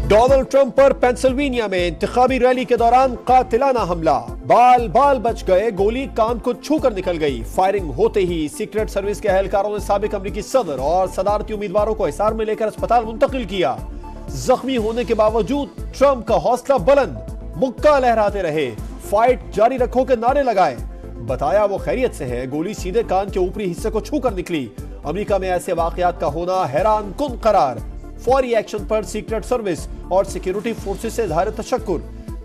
Donald Trump पर Pennsylvania में इंतखाबी rally के दौरान कातिलाना हमला, बाल बाल बच गए, गोली कान को छूकर निकल गई। फायरिंग होते ही सीक्रेट सर्विस के एहलकारों ने साबिक अमेरिकी सदर और सदारती उम्मीदवारों को हिसार में लेकर अस्पताल मुंतकिल किया। जख्मी होने के बावजूद ट्रंप का हौसला बुलंद, मुक्का लहराते रहे, फाइट जारी रखो के नारे लगाए। बताया वो खैरियत से है, गोली सीधे कान के ऊपरी हिस्से को छूकर निकली। अमेरिका में ऐसे वाकयात का होना हैरान कुन करार। फौरी एक्शन पर सीक्रेट सर्विस और सिक्योरिटी फोर्सेस से इज़हार तशक्कुर।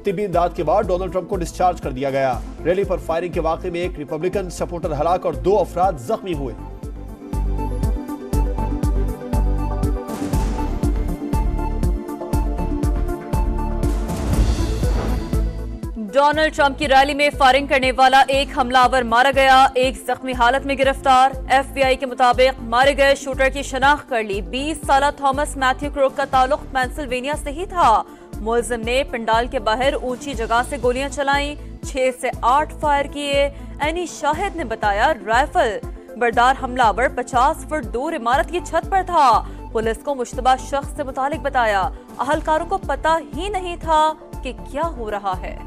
तिब्बी इमदाद के बाद डोनाल्ड ट्रंप को डिस्चार्ज कर दिया गया। रैली पर फायरिंग के वाकये में एक रिपब्लिकन सपोर्टर हलाक और 2 अफराद जख्मी हुए। डोनाल्ड ट्रंप की रैली में फायरिंग करने वाला एक हमलावर मारा गया, एक जख्मी हालत में गिरफ्तार। FBI के मुताबिक मारे गए शूटर की शनाख्त कर ली। 20 साल थॉमस मैथ्यू क्रोक का ताल्लुक पेंसिल्वेनिया से ही था। मुलजिम ने पंडाल के बाहर ऊंची जगह से गोलियां चलाई, 6 से 8 फायर किए। एनी शाहिद ने बताया राइफल बरदार हमलावर 50 फुट दूर इमारत की छत पर था। पुलिस को मुश्तबा शख्स से मुतालिक बताया। अहलकारों को पता ही नहीं था कि क्या हो रहा है।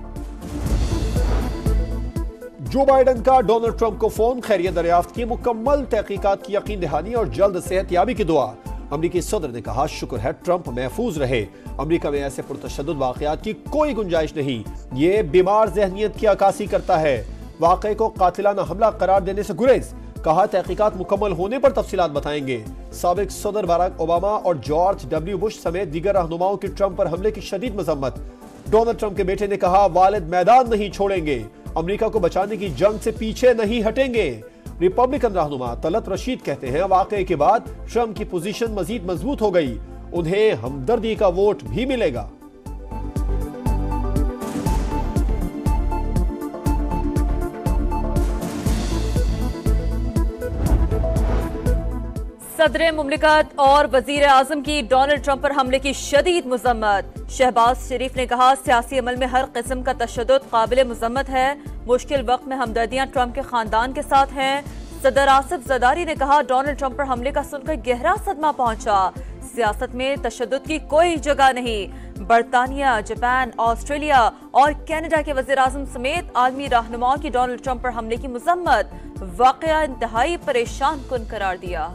जो बाइडन का डोनाल्ड ट्रंप को फोन, खैरियत दरियाफ्त की, मुकम्मल तहकीकात की यकीन दहानी और जल्द सेहतयाबी की दुआ। अमेरिकी सदर ने कहा शुक्र है ट्रंप महफूज रहे। अमेरिका में ऐसे पुरतशद्दुद वाकयात की कोई गुंजाइश नहीं। ये बीमार जहनियत की अक्कासी करता है। वाकये को कातिलाना हमला करार देने से गुरेज। कहा तहकीकात मुकम्मल होने पर तफसीलात बताएंगे। साबिक सदर बराक ओबामा और जॉर्ज W बुश समेत दीगर रहनुमाओं की ट्रंप पर हमले की शदीद मजम्मत। डोनाल्ड ट्रंप के बेटे ने कहा वालिद मैदान नहीं छोड़ेंगे, अमेरिका को बचाने की जंग से पीछे नहीं हटेंगे। रिपब्लिकन रहनुमा तलत रशीद कहते हैं वाकये के बाद ट्रंप की पोजीशन मजीद मजबूत हो गई, उन्हें हमदर्दी का वोट भी मिलेगा। सदर मुमलिकत और वजीर आजम की डोनाल्ड ट्रंप पर हमले की शदीद मजम्मत। शहबाज शरीफ ने कहा सियासी अमल में हर किस्म का तशद्दुद काबिल मजम्मत है। मुश्किल वक्त में हमदर्दियां ट्रंप के खानदान के साथ हैं। सदर आसिफ जरदारी ने कहा डोनाल्ड ट्रंप पर हमले का सुनकर गहरा सदमा पहुंचा। सियासत में तशद्दुद की कोई जगह नहीं। बरतानिया, जापान, ऑस्ट्रेलिया और कनाडा के वजीर आजम समेत आलमी रहनुमाओं की डोनाल्ड ट्रंप पर हमले की मजम्मत। वाकया इंतहाई परेशान कुन करार दिया।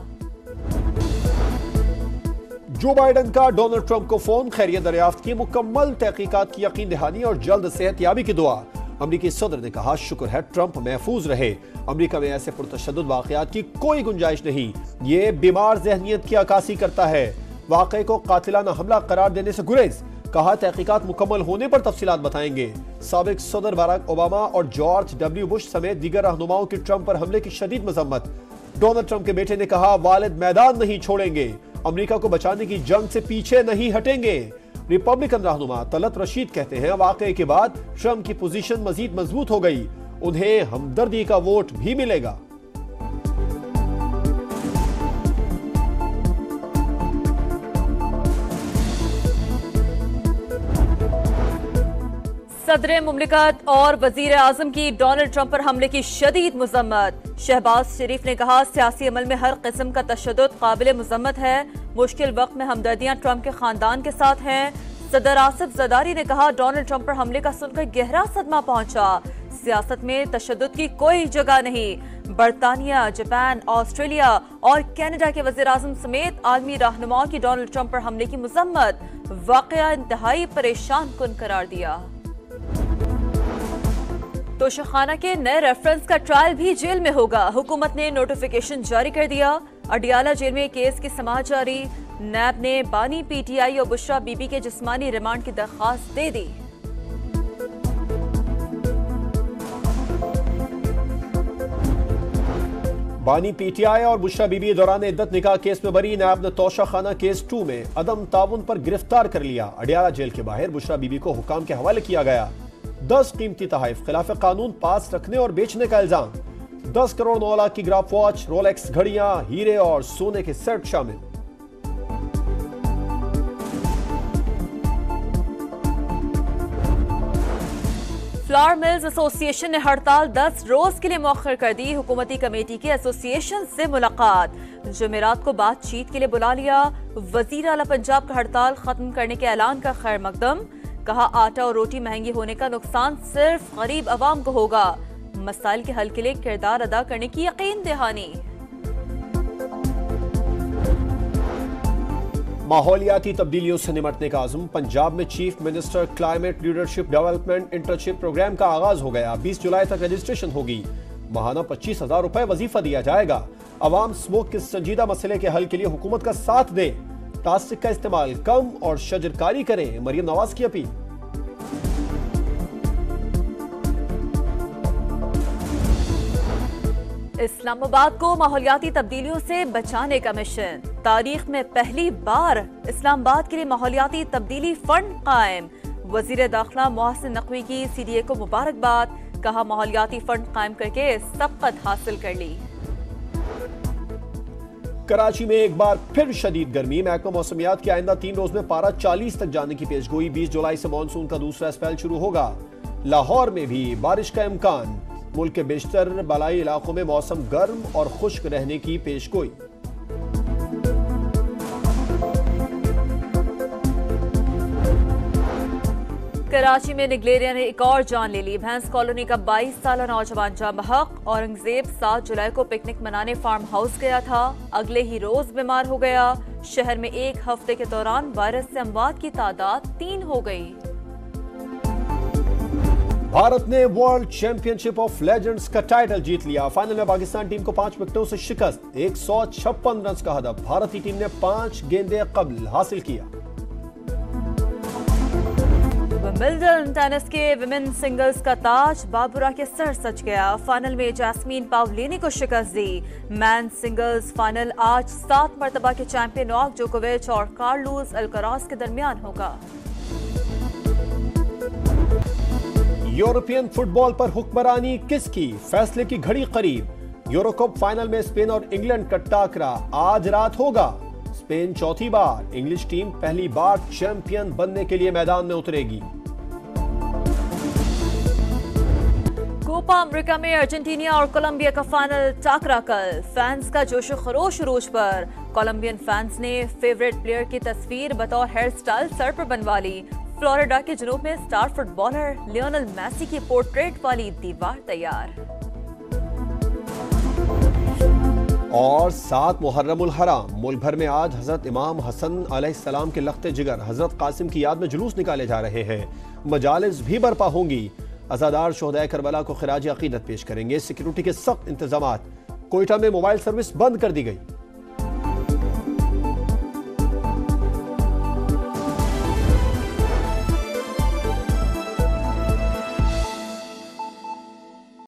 जो बाइडन का डोनाल्ड ट्रंप को फोन, खैरियत दरियाफ्त की, मुकम्मल तहकीकात की यकीन दहानी और जल्द सेहतयाबी की दुआ। अमेरिकी सदर ने कहा शुक्र है ट्रंप महफूज रहे। अमेरिका में ऐसे पुरतशद्दुद वाकयात की कोई गुंजाइश नहीं। ये बीमार जहनियत की अक्कासी करता है। वाकये को कातिलाना हमला करार देने से गुरेज। कहा तहकीकात मुकम्मल होने पर तफसीलात बताएंगे। साबिक सदर बराक ओबामा और जॉर्ज W बुश समेत दीगर रहनुमाओं की ट्रंप पर हमले की शदीद मजम्मत। डोनाल्ड ट्रंप के बेटे ने कहा वालिद मैदान नहीं छोड़ेंगे, अमेरिका को बचाने की जंग से पीछे नहीं हटेंगे। रिपब्लिकन रहनुमा तलत रशीद कहते हैं वाकये के बाद ट्रंप की पोजीशन मजीद मजबूत हो गई, उन्हें हमदर्दी का वोट भी मिलेगा। सदर मुमलिकत और वजीर आजम की डोनाल्ड ट्रंप पर हमले की शदीद मजम्मत। शहबाज शरीफ ने कहा सियासी अमल में हर किस्म का तशद्दुद काबिल मजम्मत है। मुश्किल वक्त में हमदर्दियां ट्रंप के खानदान के साथ हैं। सदर आसिफ जरदारी ने कहा डोनाल्ड ट्रंप पर हमले का सुनकर गहरा सदमा पहुंचा। सियासत में तशद्दुद की कोई जगह नहीं। बरतानिया, जापान, ऑस्ट्रेलिया और कनाडा के वजीर आजम समेत आलमी रहनुमाओं की डोनाल्ड ट्रंप पर हमले की मजम्मत। वाकया इंतहाई परेशान कुन करार दिया। तोशाखाना के नए रेफरेंस का ट्रायल भी जेल में होगा। हुकूमत ने नोटिफिकेशन जारी कर दिया। अडियाला जेल में केस की समाअत जारी। नैब ने बानी PTI और बुशरा बीबी के जिस्मानी रिमांड की दरख्वास्त दे दी। बानी PTI और बुशरा बीबी दौरान इद्दत निकाह केस में बरी। नैब ने तोशाखाना केस 2 में अदम ताउन पर गिरफ्तार कर लिया। अडियाला जेल के बाहर बुशरा बीबी को हुकाम के हवाले किया गया। 10 कीमती तहफ, खिलाफ कानून पास रखने और बेचने का इल्जाम। 10 करोड़ 9 लाख की ग्राफ वॉच, रोलेक्स घड़ियां, हीरे और सोने के सेट शामिल। फ्लावर मिल्स एसोसिएशन ने हड़ताल 10 रोज के लिए मौखर कर दी। हुकूमती कमेटी के एसोसिएशन से मुलाकात, जुमेरात को बातचीत के लिए बुला लिया। वजीर आला पंजाब का हड़ताल खत्म करने के ऐलान का खैर मकदम, कहा आटा और रोटी महंगी होने का नुकसान सिर्फ गरीब अवाम को होगा। मसाइल के हल के लिए किरदार अदा करने की यकीन दहानी। माहौलियाती तब्दीलियों से निपटने का आज़म, पंजाब में chief minister climate leadership development internship program का आगाज हो गया। 20 जुलाई तक रजिस्ट्रेशन होगी। माहाना 25,000 रुपए वजीफा दिया जाएगा। अवाम स्मोक के संजीदा मसले के हल के लिए हुकूमत का साथ दे, प्लास्टिक का इस्तेमाल कम और शजरकारी करें, मरियम नवाज की अपील। इस्लामाबाद को माहौलियाती तब्दीलियों से बचाने का मिशन, तारीख में पहली बार इस्लामाबाद के लिए माहौलियाती तब्दीली फंड कायम। वजीर दाखिला मोहसिन नकवी की CDA को मुबारकबाद, कहा माहौलियाती फंड कायम करके सबकत हासिल कर ली। कराची में एक बार फिर शदीद गर्मी, महकमा मौसमियात की आइंदा 3 रोज में पारा 40 तक जाने की पेशगोई। 20 जुलाई से मानसून का दूसरा स्पेल शुरू होगा। लाहौर में भी बारिश का इम्कान। मुल्क के बेशतर बलाई इलाकों में मौसम गर्म और खुश्क रहने की पेशगोई। कराची में निगलेरिया ने एक और जान ले ली। भैंस कॉलोनी का 22 साल नौजवान जाँ बहक। औरंगजेब 7 जुलाई को पिकनिक मनाने फार्म हाउस गया था, अगले ही रोज बीमार हो गया। शहर में एक हफ्ते के दौरान वायरस से अमवात की तादाद 3 हो गई। भारत ने वर्ल्ड चैंपियनशिप ऑफ लेजेंड्स का टाइटल जीत लिया। फाइनल में पाकिस्तान टीम को 5 विकेटों से शिकस्त। 156 रन का हदफ भारतीय टीम ने 5 गेंदें कब्ल हासिल किया। विंबलडन टेनिस के विमेन सिंगल्स का ताज बाबुरा के सर सज गया। फाइनल में जैस्मीन पावलिनी को शिकस्त दी। मैन सिंगल्स फाइनल आज 7 मरतबा के चैंपियन नोवाक जोकोविच और कार्लोस अल्कराज के दरमियान होगा। यूरोपियन फुटबॉल पर हुक्मरानी किसकी, फैसले की घड़ी करीब। यूरो कप फाइनल में स्पेन और इंग्लैंड का टाकरा आज रात होगा। स्पेन चौथी बार, इंग्लिश टीम पहली बार चैंपियन बनने के लिए मैदान में उतरेगी। कोपा अमेरिका में अर्जेंटीना और कोलंबिया का फाइनल टाकरा कल। फैंस का जोशो खरोश उरूज पर। कोलंबियन फैंस ने फेवरेट प्लेयर की तस्वीर बतौर हेयर स्टाइल सर पर बनवा ली। फ्लोरिडा के जनूब में स्टार फुटबॉलर लियोनेल मेसी की पोर्ट्रेट वाली दीवार तैयार। और 7 मुहर्रमुल हराम, मुल्क भर में आज हजरत इमाम हसन अलैहिस्सलाम के लख्ते जिगर हजरत कासिम की याद में जुलूस निकाले जा रहे हैं। मजालिस भी बर्पा होंगी। अज़ादार शोहदाए करबला को खिराज अकीदत पेश करेंगे। सिक्योरिटी के सख्त इंतजामात। कोयटा में मोबाइल सर्विस बंद कर दी गई।